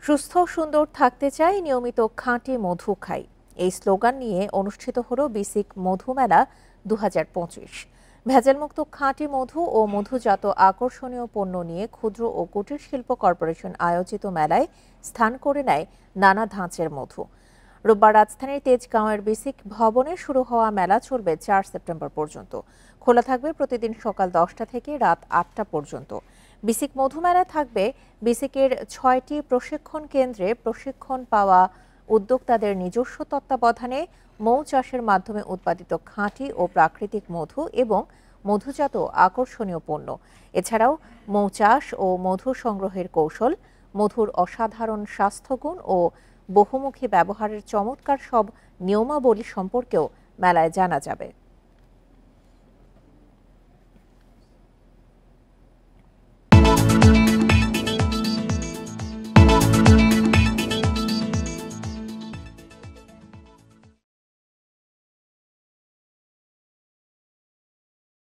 সুস্থ সুন্দর থাকতে চাই, নিয়মিত খাঁটি মধু খাই, এই স্লোগান নিয়ে অনুষ্ঠিত হলো বিসিক মধু মেলা 2025। ভেজালমুক্ত খাঁটি মধু ও মধুজাত আকর্ষণীয় পণ্য নিয়ে ক্ষুদ্র ও কুটির শিল্প কর্পোরেশন আয়োজিত মেলায় স্থান করে নেয় নানা ধাঁচের মধু। রোববার রাজধানীর তেজগাঁওয়ের বিসিক ভবনে শুরু হওয়া মেলা চলবে 4 সেপ্টেম্বর পর্যন্ত। খোলা থাকবে প্রতিদিন সকাল 10টা থেকে রাত 8টা পর্যন্ত। বিসিক মধুমেলায় থাকবে বিসিকের 6টি প্রশিক্ষণ কেন্দ্রে প্রশিক্ষণ পাওয়া উদ্যোক্তাদের নিজস্ব তত্ত্বাবধানে মৌ চাষের মাধ্যমে উৎপাদিত খাঁটি ও প্রাকৃতিক মধু এবং মধুজাত আকর্ষণীয় পণ্য। এছাড়াও মৌ চাষ ও মধু সংগ্রহের কৌশল, মধুর অসাধারণ স্বাস্থ্যগুণ ও বহুমুখী ব্যবহারের চমৎকার সব নিয়মাবলী সম্পর্কেও মেলায় জানা যাবে।